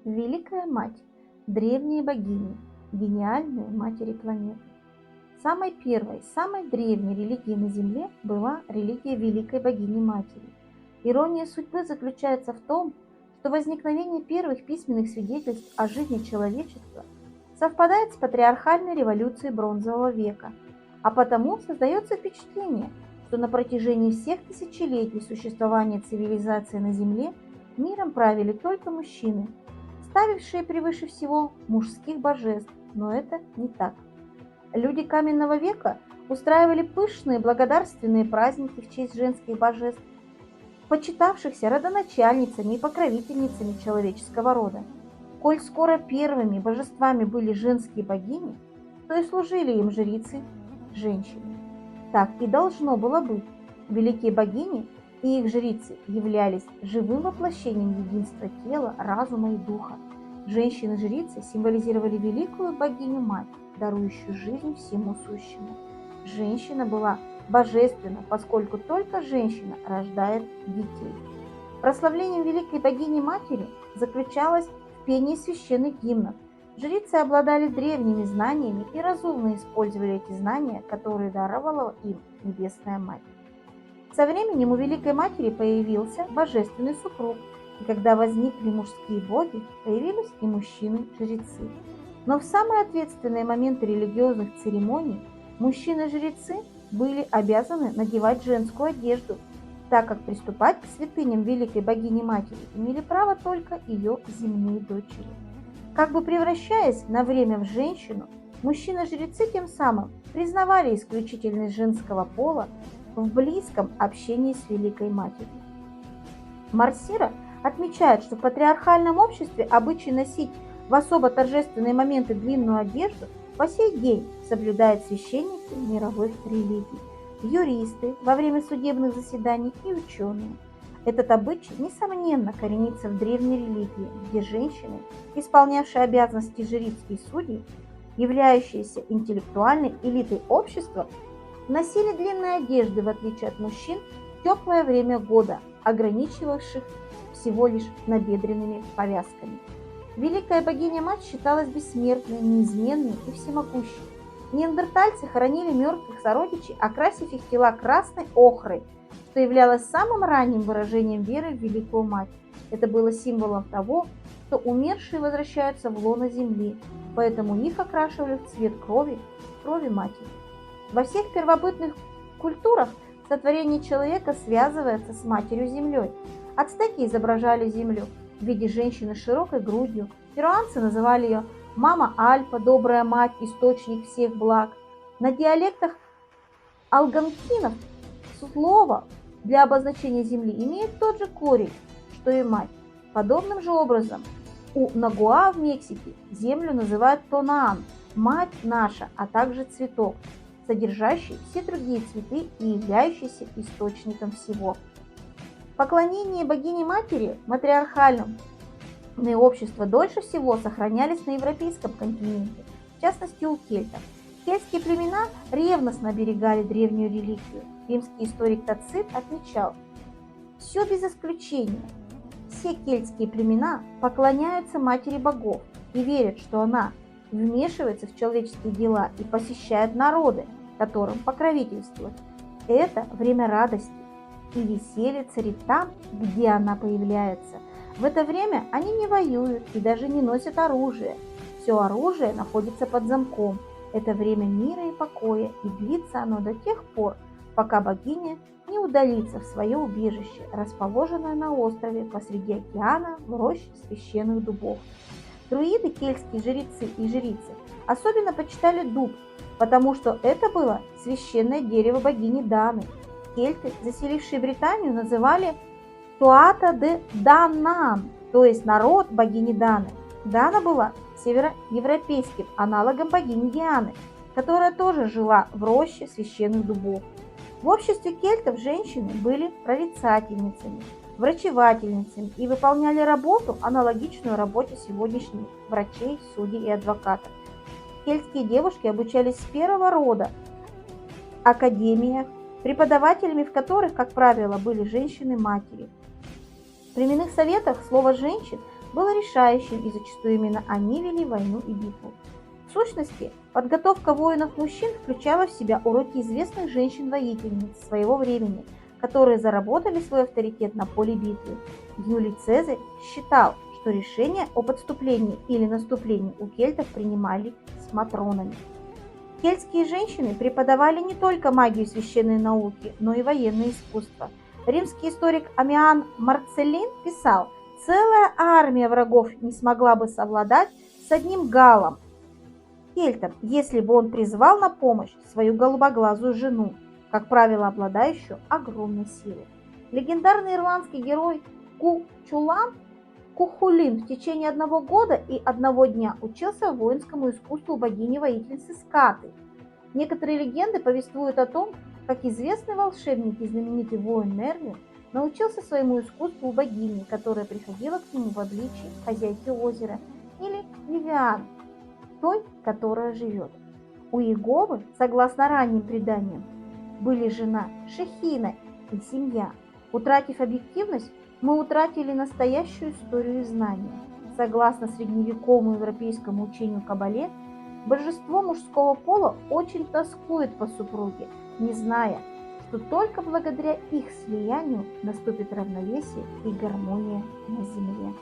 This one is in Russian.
Великая Мать, древние богини, гениальные матери планеты. Самой первой, самой древней религией на Земле была религия Великой Богини Матери. Ирония судьбы заключается в том, что возникновение первых письменных свидетельств о жизни человечества совпадает с патриархальной революцией Бронзового века, а потому создается впечатление, что на протяжении всех тысячелетий существования цивилизации на Земле миром правили только мужчины, ставившие превыше всего мужских божеств, но это не так. Люди каменного века устраивали пышные благодарственные праздники в честь женских божеств, почитавшихся родоначальницами и покровительницами человеческого рода. Коль скоро первыми божествами были женские богини, то и служили им жрицы женщины. Так и должно было быть. Великие богини и их жрицы являлись живым воплощением единства тела, разума и духа. Женщины-жрицы символизировали великую богиню-мать, дарующую жизнь всему сущему. Женщина была божественна, поскольку только женщина рождает детей. Прославлением великой богини-матери заключалось в пении священных гимнов. Жрицы обладали древними знаниями и разумно использовали эти знания, которые даровала им Небесная Мать. Со временем у Великой Матери появился божественный супруг, и когда возникли мужские боги, появились и мужчины-жрецы. Но в самые ответственные моменты религиозных церемоний мужчины-жрецы были обязаны надевать женскую одежду, так как приступать к святыням Великой Богини Матери имели право только ее земные дочери. Как бы превращаясь на время в женщину, мужчины-жрецы тем самым признавали исключительность женского пола в близком общении с Великой Матерью. Марсира отмечает, что в патриархальном обществе обычай носить в особо торжественные моменты длинную одежду по сей день соблюдают священники мировых религий, юристы во время судебных заседаний и ученые. Этот обычай, несомненно, коренится в древней религии, где женщины, исполнявшие обязанности жриц и судей, являющиеся интеллектуальной элитой общества, носили длинные одежды, в отличие от мужчин, в теплое время года, ограничивавших всего лишь набедренными повязками. Великая богиня-мать считалась бессмертной, неизменной и всемогущей. Неандертальцы хоронили мертвых сородичей, окрасив их тела красной охрой, что являлось самым ранним выражением веры в Великую Мать. Это было символом того, что умершие возвращаются в лоно земли, поэтому их окрашивали в цвет крови матери. Во всех первобытных культурах сотворение человека связывается с матерью-землей. Ацтеки изображали землю в виде женщины с широкой грудью, перуанцы называли ее «мама Альпа», «добрая мать», «источник всех благ». На диалектах алганкинов слово для обозначения земли имеет тот же корень, что и мать. Подобным же образом у нагуа в Мексике землю называют тонаан, мать наша, а также цветок, содержащий все другие цветы и являющийся источником всего. Поклонение богине-матери матриархальном общества дольше всего сохранялись на европейском континенте, в частности у кельтов. Кельтские племена ревностно оберегали древнюю религию. Римский историк Тацит отмечал: все без исключения, все кельтские племена поклоняются матери богов и верят, что она вмешивается в человеческие дела и посещает народы, которым покровительствует. Это время радости и веселье царит там, где она появляется. В это время они не воюют и даже не носят оружие. Все оружие находится под замком. Это время мира и покоя, и длится оно до тех пор, пока богиня не удалится в свое убежище, расположенное на острове посреди океана в роще священных дубов. Друиды, кельтские жрецы и жрицы, особенно почитали дуб, потому что это было священное дерево богини Даны. Кельты, заселившие Британию, называли Туата де Данаан, то есть народ богини Даны. Дана была североевропейским аналогом богини Дианы, которая тоже жила в роще священных дубов. В обществе кельтов женщины были прорицательницами, врачевательницами и выполняли работу, аналогичную работе сегодняшних врачей, судей и адвокатов. Кельтские девушки обучались с первого рода в академиях, преподавателями в которых, как правило, были женщины-матери. В племенных советах слово «женщин» было решающим, и зачастую именно они вели войну и битву. В сущности, подготовка воинов-мужчин включала в себя уроки известных женщин-воительниц своего времени, которые заработали свой авторитет на поле битвы. Юлий Цезарь считал, что решения о подступлении или наступлении у кельтов принимали с матронами. Кельтские женщины преподавали не только магию и священные науки, но и военное искусство. Римский историк Амиан Марцеллин писал: «Целая армия врагов не смогла бы совладать с одним галлом, кельтом, если бы он призвал на помощь свою голубоглазую жену, как правило, обладающую огромной силой». Легендарный ирландский герой Кучулан Кухулин в течение 1 года и 1 дня учился воинскому искусству у богини-воительницы Скаты. Некоторые легенды повествуют о том, как известный волшебник и знаменитый воин Мерлин научился своему искусству у богини, которая приходила к нему в обличии хозяйки озера, или Вивиан, той, которая живет. У Иеговы, согласно ранним преданиям, были жена Шехина и семья. Утратив объективность, мы утратили настоящую историю и знания. Согласно средневековому европейскому учению Кабале, божество мужского пола очень тоскует по супруге, не зная, что только благодаря их слиянию наступит равновесие и гармония на земле.